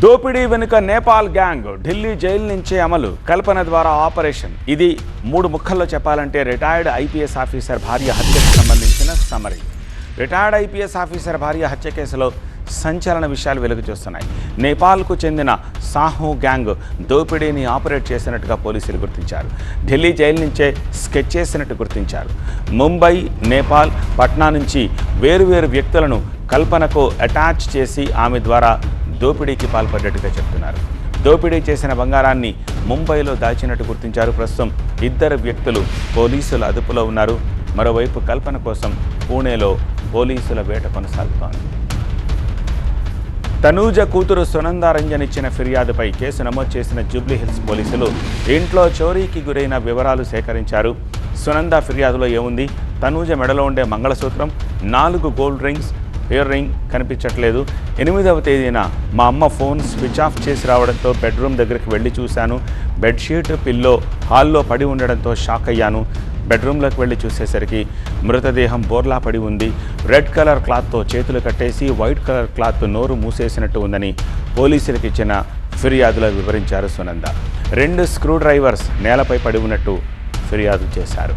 దోపిడీ వెనుక Nepal gang Delhi jail నుంచే అమలు కల్పన ద్వారా ఆపరేషన్. ఇది 3 ముక్కల్లో చెప్పాలంటే రిటైర్డ్ ఐపీఎస్ ఆఫీసర్ భార్య హత్యకు సంబంధించిన సమరీ. రిటైర్డ్ ఐపీఎస్ ఆఫీసర్ భార్య హత్య కేసులో సంచలన విషయాలు వెలుగు చూస్తున్నాయి. నేపాల్కు చెందిన సాహు గ్యాంగ్ దోపిడీని ఆపరేట్ చేసినట్టుగా పోలీసులు గుర్తించారు. ఢిల్లీ జైలు నుంచే స్కెచ్ చేసినట్టు గుర్తించారు. ముంబై, నేపాల్, పట్నా నుంచి వేరువేరు వ్యక్తులను కల్పనకు అటాచ్ చేసి ఆమె ద్వారా దోపిడీకి పాల్పడ్డట్టుగా చెప్తున్నారు. దోపిడీ చేసిన బంగారాన్ని ముంబైలో దాచినట్టు గుర్తించారు. ప్రస్తుతం 2 వ్యక్తులు పోలీసుల అదుపులో ఉన్నారు. మరోవైపు కల్పన కోసం పూణేలో పోలీసుల వేట కొనసాగుతోంది. తనూజ కూతురు సునంద రంజన్ ఇచ్చిన ఫిర్యాదుపై కేసు నమోదు చేసిన జూబ్లీహిల్స్ పోలీసులు ఇంట్లో చోరీకి గురైన వివరాలు సేకరించారు. సునంద ఫిర్యాదులో ఏముంది? తనూజ మెడలో ఉండే మంగళసూత్రం, 4 గోల్డ్ రింగ్స్, ఇయర్ రింగ్ కనిపించట్లేదు. 8వ తేదీన మా అమ్మ ఫోన్ స్విచ్ ఆఫ్ చేసి రావడంతో బెడ్రూమ్ దగ్గరికి వెళ్ళి చూశాను. బెడ్షీట్, పిల్లో హాల్లో పడి ఉండడంతో షాక్ అయ్యాను. బెడ్రూమ్లోకి వెళ్ళి చూసేసరికి మృతదేహం బోర్లా పడి ఉంది. రెడ్ కలర్ క్లాత్తో చేతులు కట్టేసి వైట్ కలర్ క్లాత్ నోరు మూసేసినట్టు ఉందని పోలీసులకు ఇచ్చిన ఫిర్యాదులో వివరించారు సునంద. 2 స్క్రూ డ్రైవర్స్ నేలపై పడి ఉన్నట్టు ఫిర్యాదు చేశారు.